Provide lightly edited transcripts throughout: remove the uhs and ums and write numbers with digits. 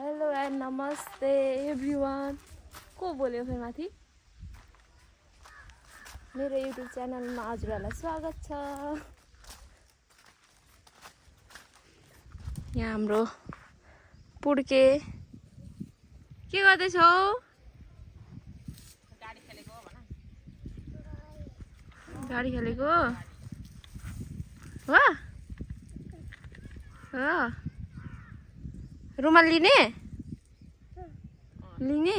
Hello and नमस्ते everyone. को बोल्यो फेरि माथि? मेरो युट्युब च्यानलमा हजुरहरूलाई स्वागत छ। यहाँ हाम्रो पुड्के के गर्दैछौ? गाडी खेलेको हो? रुमाल लिने? लिने?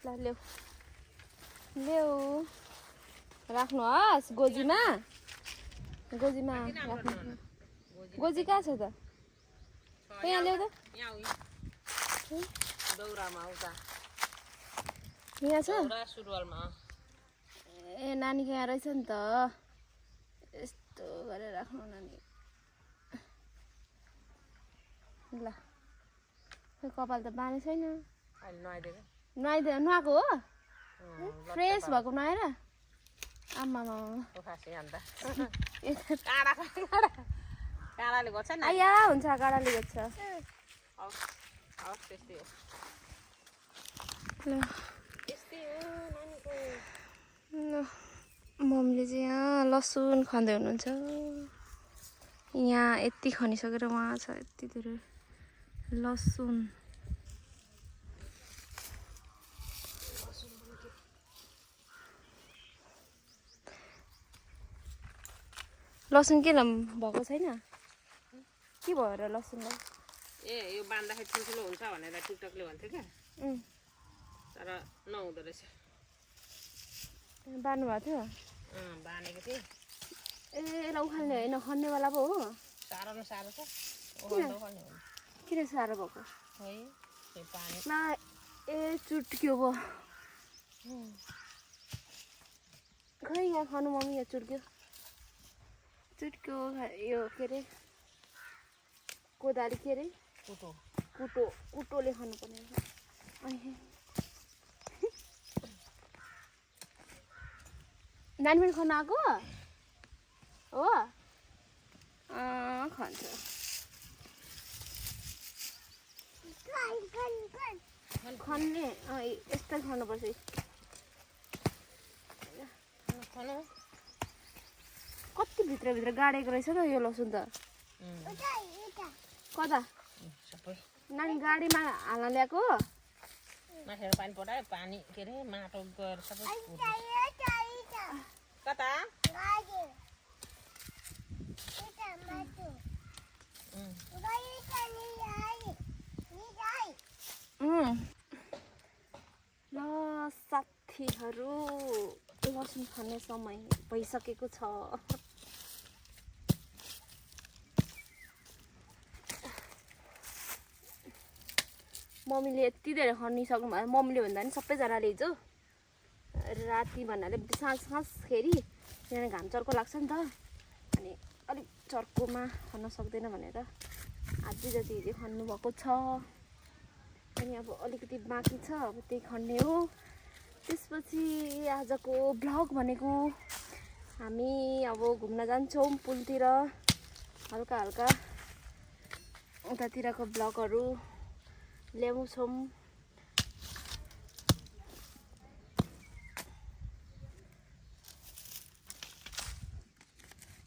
ल ल्याऊ ल्याऊ राख्नुहोस् गोजीमा राख्नु। गोजी कहाँ छ त? यहाँ ल्याऊ त। यहाँ छ? ए नानीको यहाँ रहेछ नि त। यस्तो गरेर राख्नु नानी। ल कपाल त बाँधेको छैन। नुहाएको हो? फ्रेस भएको नुहाएर? आमामा आया हुन्छ काँडाले गर्छ। मम्मीले चाहिँ यहाँ लसुन खाँदै हुनुहुन्छ। यहाँ यति खनिसकेर उहाँ छ यति धेरै लसुन। लसुन के भएको छैन? के भयो र लसुनलाई? ए यो बाँध्दाखेरि ठुल्ठुलो हुन्छ भनेर टिकटकले भन्थ्यो क्या, तर नहुँदो रहेछ। बाँध्नु भएको थियो? बाँधेको थिएँ। ए यसलाई उखाल्ने होइन, खन्नेवाला पो हो? साह्रो न साह्रो छ। किन साह्रो भएको? है पानी ला ए चुट्क्यो भयो। खै यहाँ खानु मम्मी, यहाँ चुट्क्यो यो के अरे कोदाली के अरे कुटोले खानुपर्ने रहेछ। नानी पनि खानु आएको हो? खान्छ। खन्ने यस्तो खानुपर्छ। कति भित्रभित्र गाडेको रहेछ त यो लसुन त। कता नानी गाडीमा हाल्न ल्याएको? माथि पानी पठायो, पानी के अरे माटो गएर सबै कता ल साथीहरू, लसुन खाने समय भइसकेको छ। मम्मीले यति धेरै खनिसक्नु भयो। मम्मीले भन्दा पनि सबैजनाले हिजो राति भन्नाले साँझखेरि यहाँ घाम चर्को लाग्छ नि त, अनि अलिक चर्कोमा खन्न सक्दैन भनेर आधी जति हिजो खन्नु भएको छ। अनि अब अलिकति बाँकी छ, अब त्यही खन्ने हो। त्यसपछि आजको भ्लग भनेको हामी अब घुम्न जान्छौँ पुलतिर, हल्का हल्का उतातिरको भ्लगहरू ल्याउँछौँ।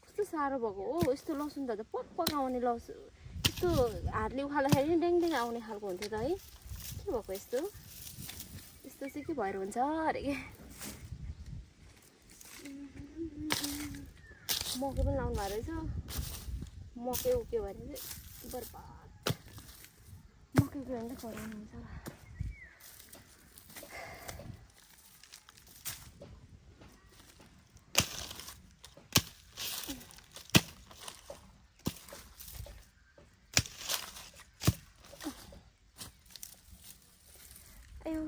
कस्तो साह्रो भएको हो यस्तो लसुन त पक आउने लसुन। यस्तो हातले उखाल्दाखेरि नि ड्याङ ड्याङ आउने खालको हुन्थ्यो त है। के भएको यस्तो चाहिँ के भएर हुन्छ अरे के? मकै पनि लाउनु भएको रहेछ। मकै उक्यो भने चाहिँ बर्बाद। मकै उक्यो भने त कराउनु हुन्छ। आयो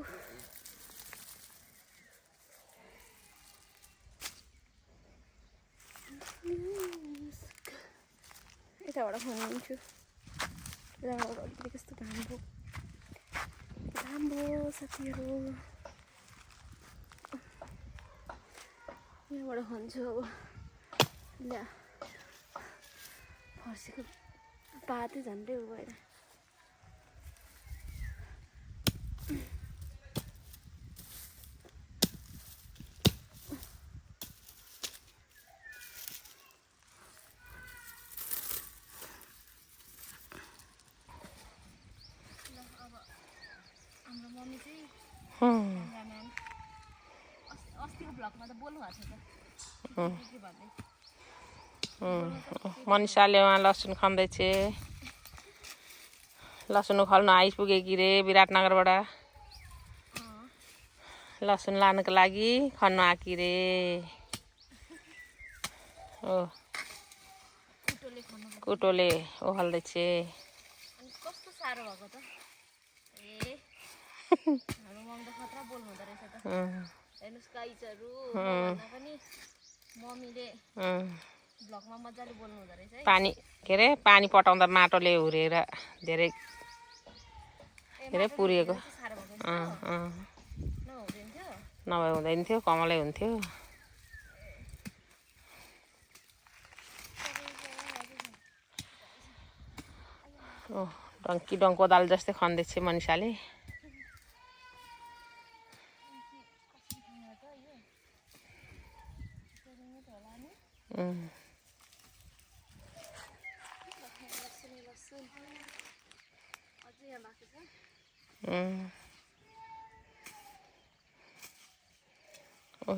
यताबाट खन्छु। यताबाट अलिकति कस्तो घाम भयो साथीहरू। यहाँबाट खन्छु अब। ल्या फर्सीको पातै झन्डै उ भएर हाम्रो मम्मी चाहिँ अस्तिको भ्लगमा त बोल्नु भएको छ त के भन्दै मनिषाले उहाँ लसुन खन्दैछ लसुन उखाल्नु आइपुगे कि रे विराटनगरबाट लसुन लानुको लागि खन्नु आकी रे हो कुटोले उखाल्दैछ कस्तो साह्रो भएको त ए हाम्रो मम्मी त खतरा बोल्नु हुँदो रहेछ त हेर्नुहोस् गाइजहरू भन्दा पनि मम्मीले भ्लगमा मजाले बोल्नु हुँदो रहेछ है पानी के अरे पानी पटाउँदा माटोले हुरेर धेरै के अरे पुरिएको नभए हुँदैन थियो कमलै हुन्थ्यो डङ्की डङ्को दाल जस्तै खन्दैछ मनिषाले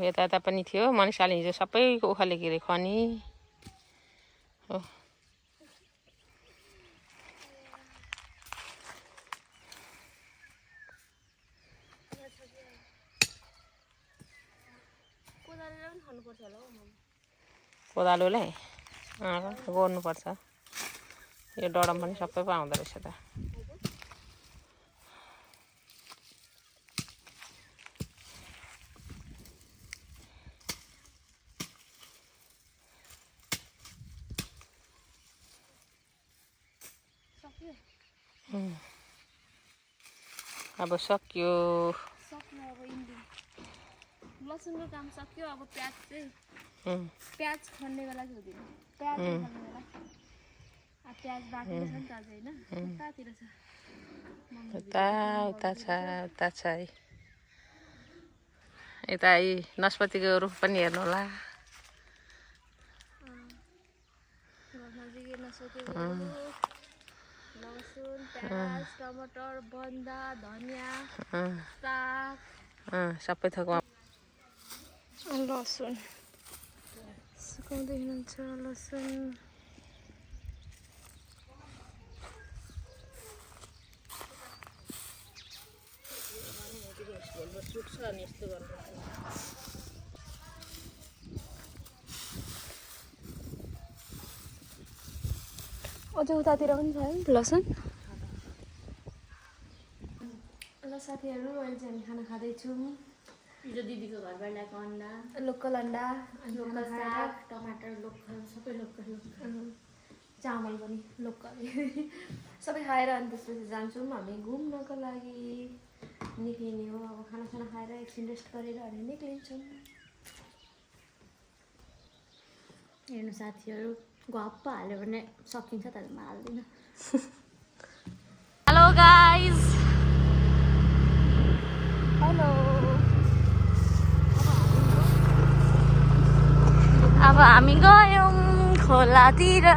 यता यता पनि थियो मनिषाले हिजो सबै उखाले के अरे खनी हो कोदालोलाई गर्नुपर्छ यो डडम पनि सबै पाउँदो रहेछ त अब सक्यो अब लसुनको काम सक्यो अब प्याज चाहिँ प्याज खन्ने बेला चाहिँ हुँदैन प्याज खन्ने बेला प्याज बाँकी छ नि त अझै होइन कतातिर छ उता छ है यता है नास्पातीको रुख पनि हेर्नु होला लसुन प्याज टमाटर बन्दा धनिया साग सबै थोक लसुन सुकाउँदै हुनुहुन्छ लसुन अझै उतातिर पनि छ है लसुन ल साथीहरू अहिले चाहिँ हामी खाना खाँदैछौँ हिजो दिदीको घरबाट ल्याएको अन्डा लोकल अन्डा लोकल साग टमाटर लोकल सबै लोकल चामल पनि लोकल सबै खाएर अनि त्यसपछि जान्छौँ हामी घुम्नको लागि निक्लिने हो अब खाना खाएर एकछिन रेस्ट गरेर हामी निक्लिन्छौँ हेर्नु साथीहरू गप्प हाल्यो भने सकिन्छ तर म हाल्दिनँ हेलो गाइज हेलो अब हामी गयौँ खोलातिर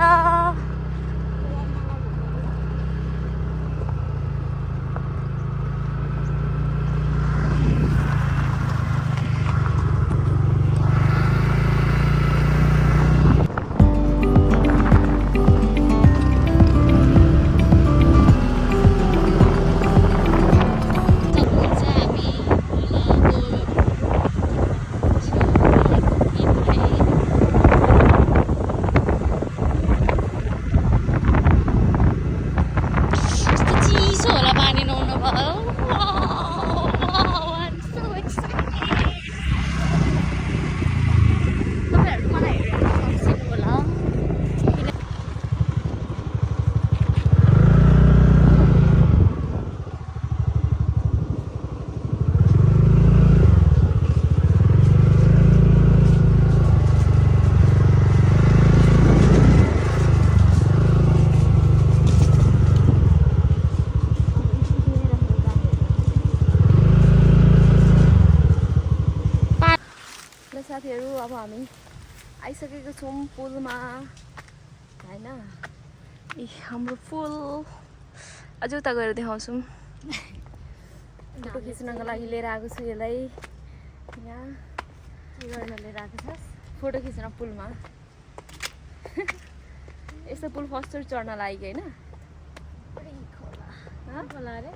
साथीहरू अब हामी आइसकेको छौँ पुलमा होइन। ए हाम्रो पुल अझै उता गएर देखाउँछौँ। फोटो खिच्नको लागि लिएर आएको छु यसलाई। यहाँ के गर्न लिएर आएको छस्? फोटो खिच्न पुलमा। यस्तो पुल फर्स्टचोटि चढ्न लागेको होइन। खोला अरे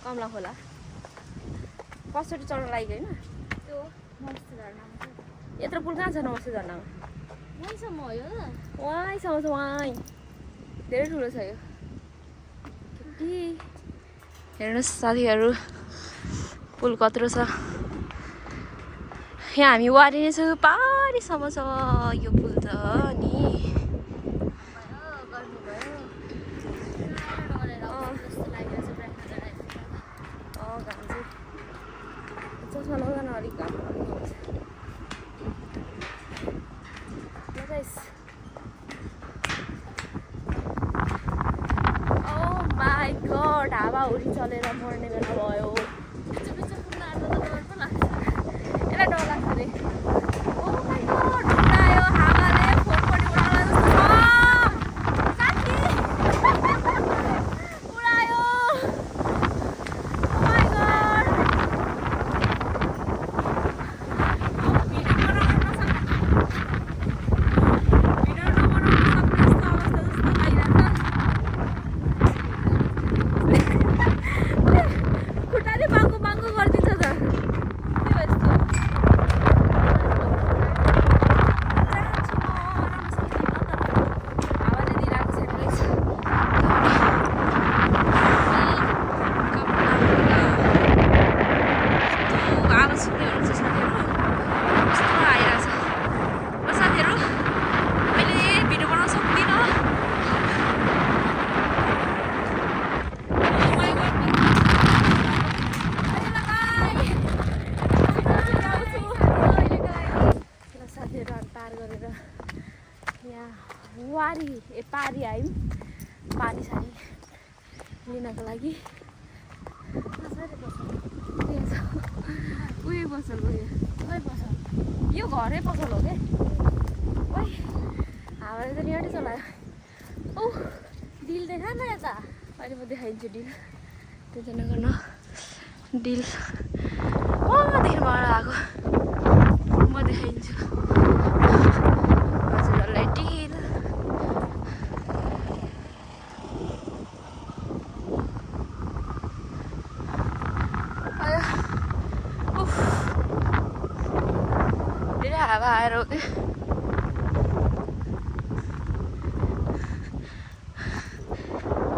कमला खोला फर्स्टचोटि चढ्न लागेको होइन। त्यो मस्त झर्नामा छ। यत्रो पुल कहाँ छ नमस्ते झर्नामा? वहीँसम्म हो यो त। वहीँसम्म छ वहीँ। धेरै ठुलो छ यो। के हेर्नुहोस् साथीहरू पुल कत्रो छ। यहाँ हामी वारिने छु पारीसम्म छ यो पुल त नि। चस्मा लगाउन अलिक घाम आउँछ। Oh my god, हावाहुरी चलेर मर्ने बेला भयो। यसलाई डर लाग्छ अरे। Oh my god, उडायो हावाले फोटफोटी उडाउला जस्तो छ। साथी उडायो। Oh my god, भिडियो नबनाउन सक्ने यस्तो अवस्था जस्तो लागिरहेको छ। खुट्टाले बाङ्गो बाङ्गो गरिदिन्छ त। के हो यस्तो? हावाले दिइरहेको छैन रहेछ। आवाज सुन्दै हुनुहुन्छ साथीहरू? कस्तो आइरहेछ ल साथीहरू। मैले भिडियो बनाउन सक्दिनँ। साथीहरू हामी पार गरेर यहाँ वारी पारी आयौँ। पानी सारी लिनको लागि उयो पसल हो यो घरै पसल हो क्या। ओइ हावाले त निहाटी चलायो। औ डिल देखा न यता। अहिले म देखाइदिन्छु डिल। टेन्सन नगर्नु डिल वहाँदेखि भएर आएको म देखाइदिन्छु हजुरहरूलाई डिल। आयो उफ धेरै हावा आएर हो क्या।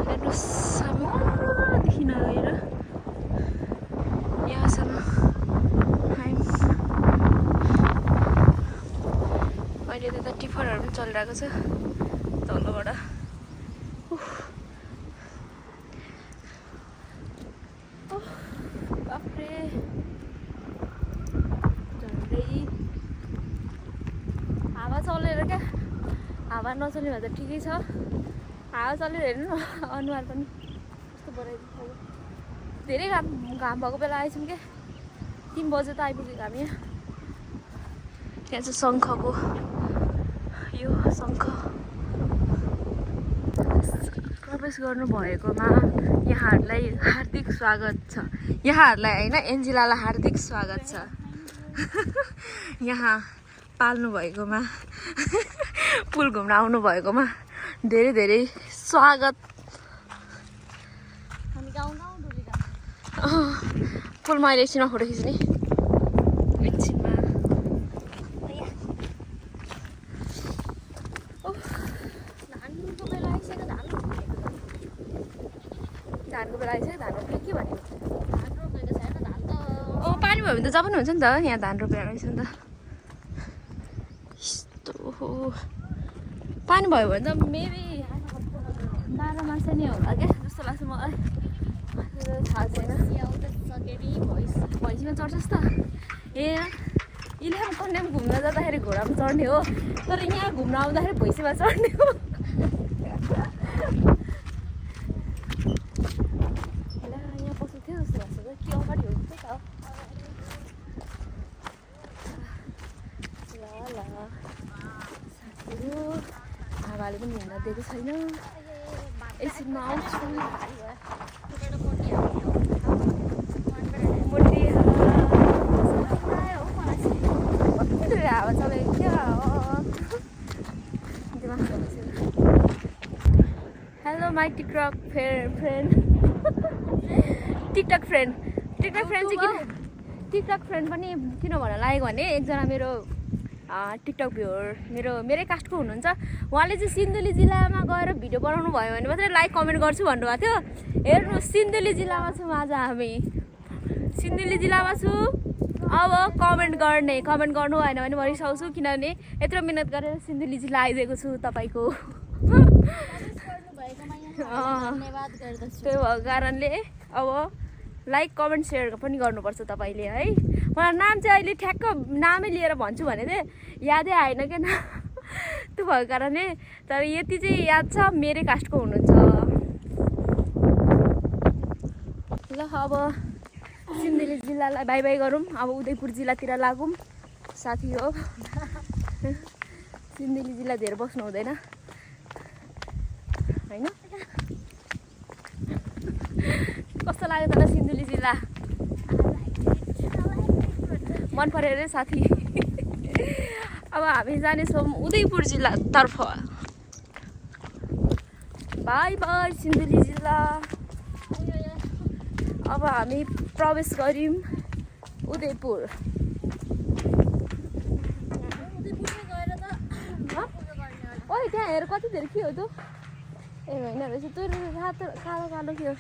हेर्नुहोस् हामी वहाँदेखि नगएर यहाँसम्म आयौँ। अहिले त्यता टिफरहरू पनि चलिरहेको छ तलबाट। बाफ्रे झन्डै हावा चलेर क्या। हावा नचल्ने भए त ठिकै छ। हावा चलेर हेर्नु न अनुहार पनि कस्तो बनाइदिन्छ। धेरै घाम भएको बेला आएछौँ क्या। 3 बजे त आइपुगेको हामी यहाँ। त्यहाँ चाहिँ शङ्खको यो शङ्ख प्रवेश गर्नुभएकोमा यहाँहरूलाई हार्दिक स्वागत छ। यहाँहरूलाई होइन एन्जिलालाई हार्दिक स्वागत छ। यहाँ पाल्नु भएकोमा पुल घुम्न आउनु भएकोमा धेरै धेरै स्वागत। हामी गाउँ गाउँ डुलिरहेको। पुलमा अहिले एकछिनमा फोटो खिच्ने एकछिनमा। धानको बेला आइसक्यो। धानको बेला आइसक्यो। धान रोप्ने के भनेको? धान रोपेको छैन। धान त पानी भयो भने त जब पनि हुन्छ नि त। यहाँ धान रोपेर रहेछ नि त। यस्तो पानी भयो भने त मेबी 12 मासे नै होला क्या जस्तो लाग्छ मलाई। थाहा छैन। भैँसीमा चढ्छस् त? ए इलाम कन्याम घुम्न जाँदाखेरि घोडामा चढ्ने हो, तर यहाँ घुम्न आउँदाखेरि भैँसीमा चढ्ने हो। यहाँ पसेको थियो जस्तो लाग्छ त। के अगाडि हो त्यही त हो। बुवाले पनि हिँड्न दिएको छैन। एकछिनमा आउँछु। हावा चलेको क्या hello my TikTok friend TikTok friend चाहिँ टिकटक फ्रेन्ड पनि किन भन्न लागेको भने एकजना मेरो टिकटक भ्युवर मेरै कास्टको हुनुहुन्छ। उहाँले चाहिँ सिन्धुली जिल्लामा गएर भिडियो बनाउनु भयो भने मात्रै लाइक कमेन्ट गर्छु भन्नुभएको थियो। हेर्नुहोस् सिन्धुली जिल्लामा छौँ आज हामी, सिन्धुली जिल्लामा छु। अब कमेन्ट गर्नु भएन भने म रिसाउँछु, किनभने यत्रो मिहिनेत गरेर सिन्धुली जिल्ला आइदिएको छु तपाईँको। त्यही भएको कारणले अब लाइक कमेन्ट सेयर पनि गर्नुपर्छ तपाईँले है। मलाई नाम चाहिँ अहिले ठ्याक्क नामै लिएर भन्छु भने चाहिँ यादै आएन क्या नाम त्यो भएको कारणले। तर यति चाहिँ याद छ मेरै कास्टको हुनुहुन्छ। ल अब सिन्धुली जिल्लालाई बाई बाई गरौँ। अब उदयपुर जिल्लातिर लागौँ साथी हो। सिन्धुली जिल्ला धेरै बस्नु हुँदैन होइन। कस्तो लाग्यो तर सिन्धुली जिल्ला मन पऱ्यो अरे साथी। अब हामी जानेछौँ उदयपुर जिल्लातर्फ। बाई बाई सिन्धुली जिल्ला। अब हामी प्रवेश गऱ्यौँ उदयपुर। ओइ त्यहाँ हेर कति धेरै के हो त? ए होइन रहेछ त्यो रातो कालो कालो के हो?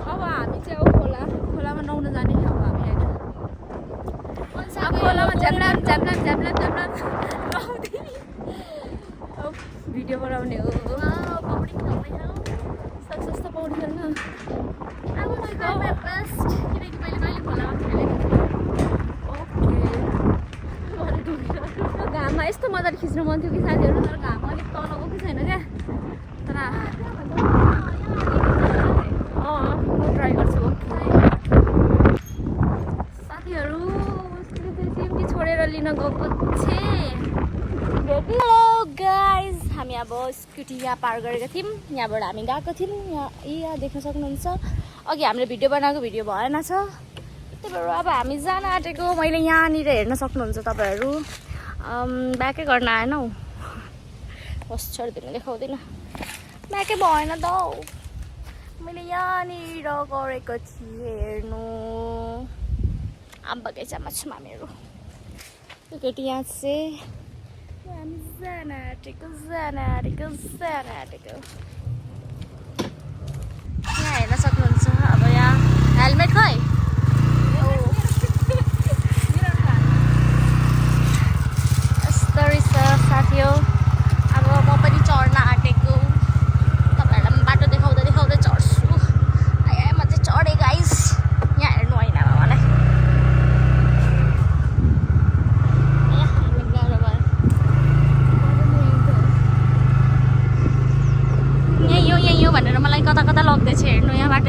अब हामी चाहिँ अब खोलामा नुहाउन जाने। अब हामी होइन खोलामा झ्याप्लाम भिडियो बनाउने हो। सक्सेस त पौडी खेल्न घाममा यस्तो मजाले खिच्नु मन थियो कि साथीहरू। तर घाम अलिक तल गएको छैन क्या। तर म ट्राई गर्छु। साथीहरू सिमटी छोडेर लिन गएको छे। हेलो गाइज, हामी अब स्कुटी यहाँ पार गरेका थियौँ। यहाँबाट हामी गएको थियौँ। यहाँ देख्न सक्नुहुन्छ अघि हामीले भिडियो बनाएको भिडियो भएन छ। त्यही भएर अब हामी जान आँटेको। मैले यहाँनिर हेर्न सक्नुहुन्छ तपाईँहरू। ब्याकै गर्न आएन हौ। होस् छोडिदिनु देखाउँदिनँ। ब्याकै भएन त हौ। मैले यहाँनिर गरेको थिएँ हेर्नु। आम बगैँचामा छौँ हामीहरू। त्यो केटी यहाँ चाहिँ हामी जान आँटेको। यहाँ हेर्न सक्नुहुन्छ। अब यहाँ हेलमेट खै यस्तो रहेछ साथी हो। अब म पनि चढ्न आँटेको। तपाईँहरूलाई बाटो देखाउँदै चढ्छु। म चाहिँ चढेँ गाइस। यहाँ हेर्नु होइन मलाई यहीँ हो भनेर मलाई कता कता लग्दैछ हेर्नु यहाँ बाटो।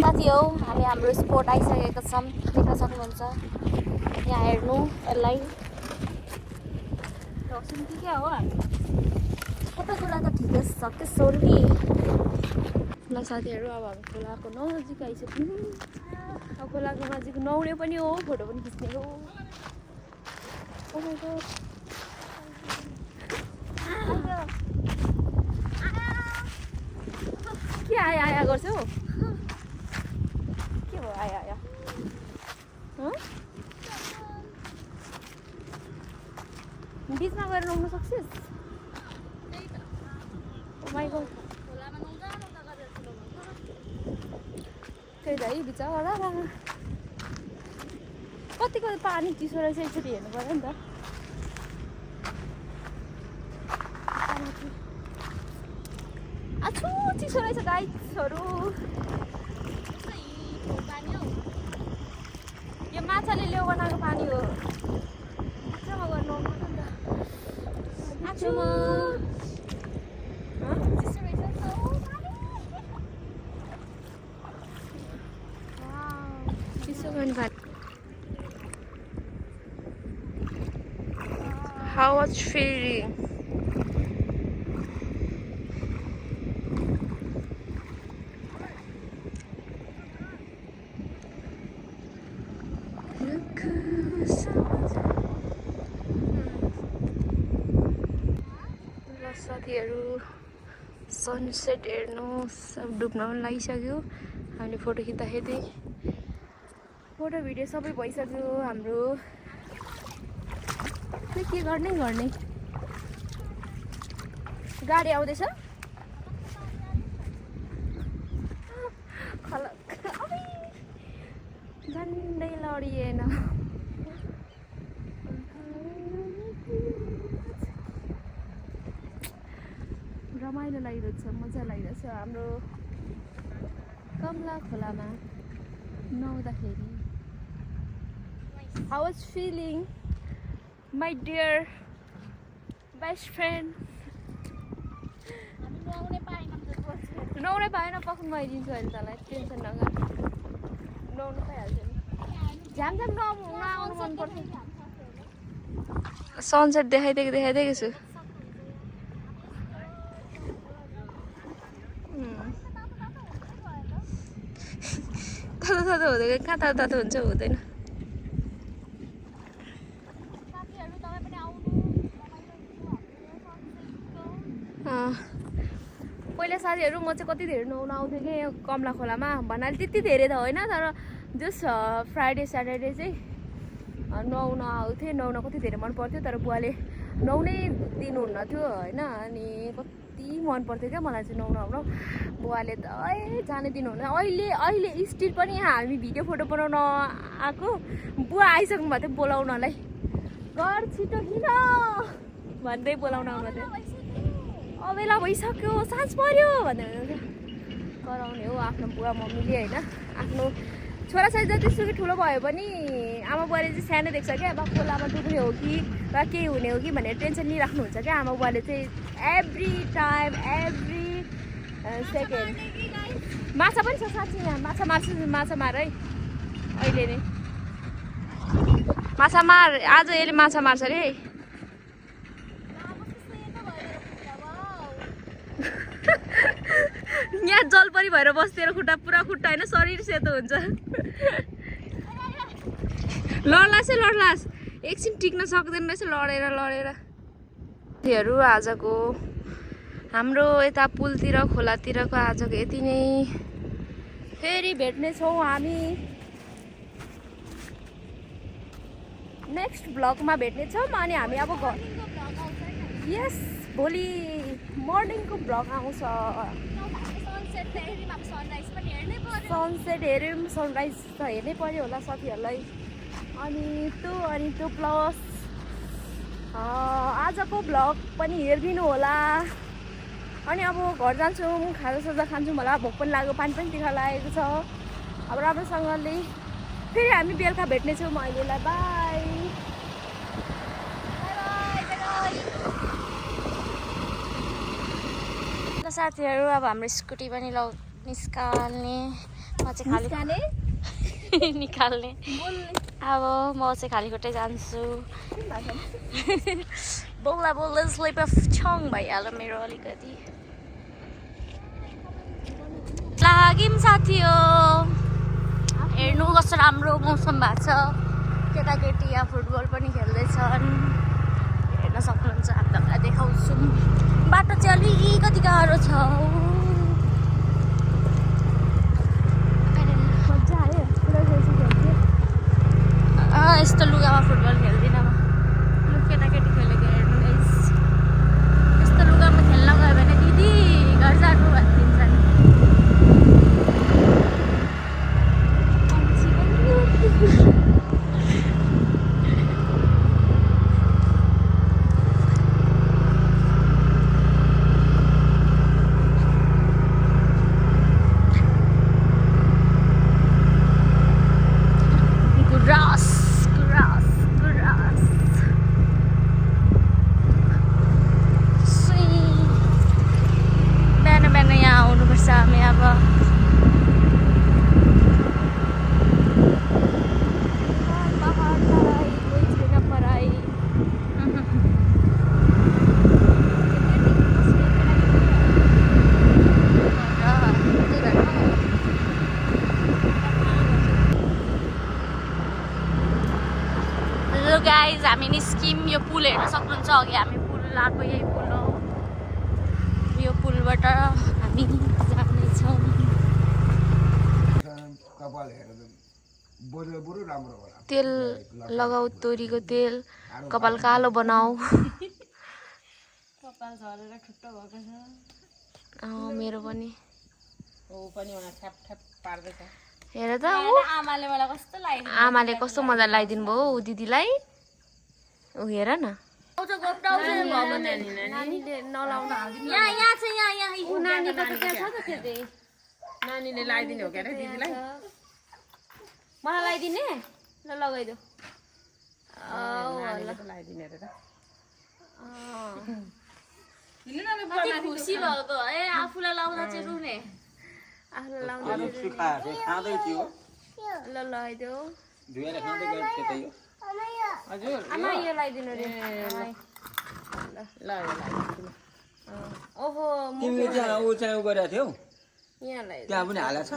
साथी हौ हामी हाम्रो स्पोट आइसकेको छौँ देख्न सक्नुहुन्छ यहाँ हेर्नु यसलाई क्या हो सबै कुरा त ठिकै छ के सोर्नी ल साथीहरू अब हामी खोलाको नजिक आइसक्यौँ अब खोलाको नजिक नुहाउने पनि हो फोटो पनि खिच्ने हो ओ माइ गॉड के आया आया गर्छौ के भयो आया आया बिचमा गएर नुहाउन सक्छस् ओ माइ गॉड त्यही त है बिचरा कतिको पानी चिसो रहेछ यसरी हेर्नु पऱ्यो नि त आछु चिसो रहेछ गाइसहरू यो माछाले लेउ बनाएको पानी हो भित्रमा गएर नुहाउनु नि त आछुमा How was feeling? साथीहरू सनसेट हेर्नु सब डुब्न पनि लागिसक्यो हामीले फोटो खिच्दाखेरि फोटो भिडियो सबै भइसक्यो हाम्रो के गर्ने गाडी आउँदैछ झन्डै लडिएन रमाइलो लागिरहेछ मजा लागिरहेछ हाम्रो कमला खोलामा नुहाउँदाखेरि How was feeling my dear best friend नुहाउनै पाएन पक्क नुहाइदिन्छु अहिले तँलाई टेन्सन नगर नुहाउनु पाइहाल्छ नि झ्याम नआउनु मन पर्छ सनसेट देखाइदिएको छु तातो हुँदैन कहाँ तातो हुन्छ हुँदैन पहिला साथीहरू म चाहिँ कति धेरै नुहाउन आउँथेँ कि यहाँ कमला खोलामा भन्नाले त्यति धेरै त होइन तर जस्ट फ्राइडे स्याटरडे चाहिँ नुहाउन आउँथेँ नुहाउन कति धेरै मन पर्थ्यो तर बुवाले नुहाउनै दिनुहुन्न थियो होइन अनि कति मन पर्थ्यो क्या मलाई चाहिँ नुहाउन आउनु बुवाले त जानै दिनुहुन्न अहिले स्टिल पनि यहाँ हामी भिडियो फोटो बनाउन आएको बुवा आइसक्नु भएको थियो बोलाउनलाई घर छिटो किन भन्दै बोलाउन आउनु थियो बेला भइसक्यो साँझ पर्यो भनेर कराउने हो आफ्नो बुवा मम्मीले होइन आफ्नो छोराछोरी जतिसुकै ठुलो भयो पनि आमा बुवाले चाहिँ सानो देख्छ क्या अब खोलामा डुब्ने हो कि वा केही हुने हो कि भनेर टेन्सन लिइराख्नुहुन्छ क्या आमा बुवाले चाहिँ एभ्री टाइम एभ्री सेकेन्ड माछा पनि छ साँच्ची यहाँ माछा मार है अहिले नै माछा मार आज यसले माछा मार्छ अरे यहाँ जलपरी भएर बस्तिर खुट्टा पुरा खुट्टा होइन शरीर सेतो हुन्छ लड्लास एकछिन टिक्न सक्दैन रहेछ लडेर हरू आजको हाम्रो यता पुलतिर खोलातिरको आजको यति नै फेरि भेट्नेछौँ हामी नेक्स्ट ब्लगमा भेट्नेछौँ अनि हामी अब घर यस भोलि मर्निङको ब्लग आउँछ सनसेट हेऱ्यौँ सनराइज त हेर्नै पर्यो होला साथीहरूलाई अनि त्यो प्लस आजको ब्लग पनि हेरिदिनु होला अनि अब घर जान्छौँ खाजासाजा खान्छौँ होला भोक पनि लाग्यो पानी पनि तिखा लागेको छ अब राम्रोसँगले फेरि हामी बेलुका भेट्नेछौँ अहिलेलाई बाई साथीहरू अब हाम्रो स्कुटी पनि निकाल्ने म चाहिँ खाली निकाल्ने अब म चाहिँ खाली खुट्टै जान्छु बोल्दा स्लिप अफ छङ भइहाल्यो मेरो अलिकति लाग्यौँ साथी हो हेर्नु कस्तो राम्रो मौसम भएको छ केटाकेटी यहाँ फुटबल पनि खेल्दैछन् हेर्न सक्नुहुन्छ हामी तपाईँलाई देखाउँछौँ बाटो चाहिँ अलिकति गाह्रो छ यस्तो लुगामा फुटबल खेल्दिनँ म केटाकेटी खेलेको हेर्नु यस्तो लुगामा खेल्न गयो भने दिदी घर जानु भनिदिन्छन् गाइज हामी निस्क्यौँ यो पुल हेर्न सक्नुहुन्छ अघि हामी पुल आएको यही पुल हो यो पुलबाट हामी जानेछौँ तेल लगाऊ तोरीको तेल कपाल कालो बनाऊ कपाल झरेर ठुट्टो भएको छ मेरो पनि पार्दैछ हेर त आमाले मलाई कस्तो लाग्यो आमाले कस्तो मजा लगाइदिनु भयो ऊ दिदीलाई ऊ हेर न नानीले लगाइदिने हो क्या अरे दिदीलाई मलाई लगाइदिने ल लगाइदेऊ लगाइदिने अरे त खुसी भएको है आफूलाई लाउँदा चाहिँ रुने आफूलाई लाउँदा ल लगाइदेऊ हजुर आमा यो लगाइदिनु रे ल ओहो तिमीले त्यहाँ ऊ चाहिँ उ गरेको थियौ यहाँ लगाइदिऊ त्यहाँ पनि हालेको छ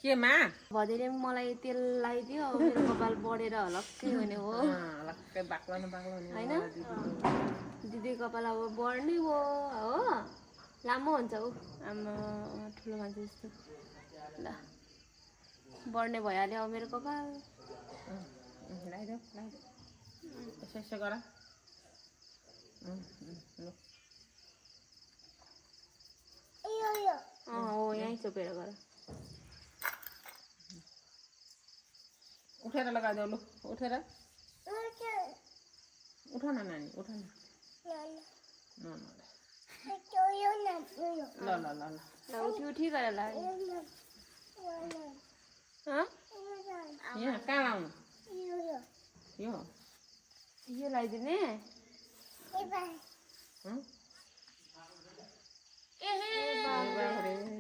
केमा भदैले मलाई तेल लगाइदियो मेरो कपाल बढेर हलक्कै हुने हो हलक्कै बाक्लो होइन दिदी कपाल अब बढ्ने हो हो लामो हुन्छ ऊ आमा ठुलो मान्छे जस्तो ल बढ्ने भइहाल्यो अब मेरो कपाल लगाइदेऊ यसो गर हो यहीँ चोपेर गर उठेर लगाइदेऊ लु उठेर उठ न नानी उठ न ल ल ल ल उठी उठी गरेर ल यहाँ कहाँ लाउनु यो यो लगाइदिने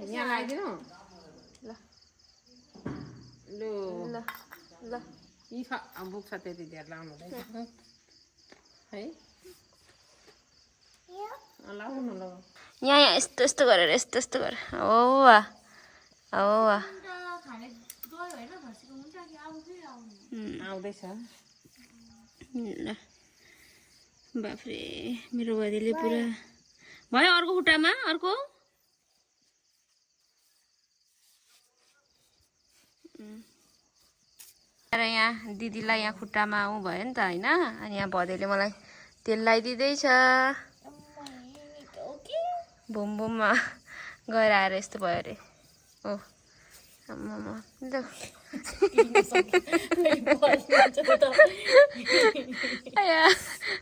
यहाँ लगाइदिनु ल लु ल ल यी बुक छ त्यति धेर लाउनु हुँदैन है लाउनु लगाऊ यहाँ यस्तो यस्तो गरेर यस्तो यस्तो गरेर हो वा आउँदैछ ल बाफ्रे मेरो बदीले पुरा भयो अर्को खुट्टामा अर्को र यहाँ दिदीलाई यहाँ खुट्टामा ऊ भयो नि त होइन अनि यहाँ भदैले मलाई तेल लगाइदिँदैछ बुम बुममा गएर आएर यस्तो भयो अरे ओ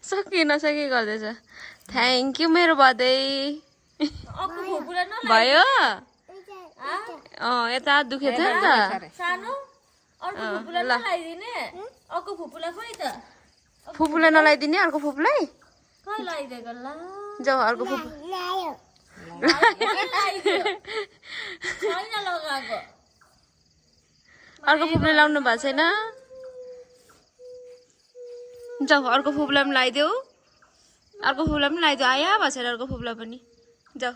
सकि नसकि गर्दैछ थ्याङ्क यू मेरो बदै भयो यता दुखे थियो नि त फुपूलाई नलाइदिने अर्को फुपूलाई जाऊ अर्को फुपू अर्को फुपूले लाउनु भएको छैन जाऊ अर्को फुपूलाई पनि लगाइदेऊ अर्को फुपूलाई पनि लगाइदेऊ आया भएको छैन अर्को फुपूलाई पनि जाऊ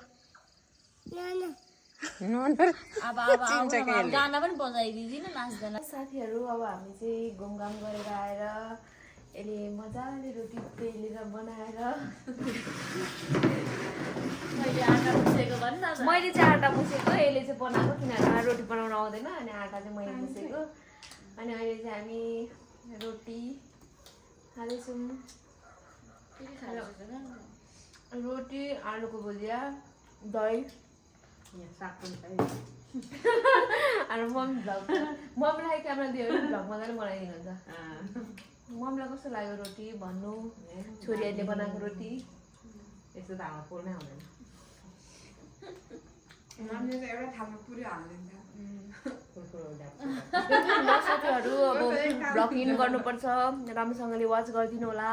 गाना पनि बजाइदिँदिन नाच्दैन साथीहरू अब हामी चाहिँ घुमघाम गरेर आएर यसले मजाले रोटी पेलेर बनाएर मैले चाहिँ आँटा मुसेको यसले चाहिँ बनाएको किनभने रोटी बनाउन आउँदैन अनि आँटा चाहिँ मैले मुसेको अनि अहिले चाहिँ हामी रोटी खाँदैछौँ रोटी आलुको भुजिया दही अनि मम्मीलाई क्यामेरा दियो भने भ्लग मजाले बनाइदिनुहुन्छ मम्मीलाई कस्तो लाग्यो रोटी भन्नु छोरीहरूले बनाएको रोटी यस्तो त हाम्रो पोल्नै हुँदैन साथीहरू अब भ्लग इन गर्नुपर्छ राम्रोसँगले वाच गरिदिनु होला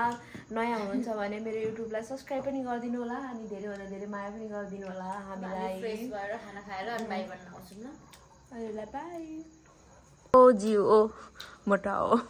नयाँ हुनुहुन्छ भने मेरो युट्युबलाई सब्सक्राइब पनि गरिदिनु होला अनि धेरैभन्दा धेरै माया पनि गरिदिनु होला हामीलाई खाना खाएर अनि बाई भन्न आउँछौँ ल बाई ओ जिउ ओ मोटा हो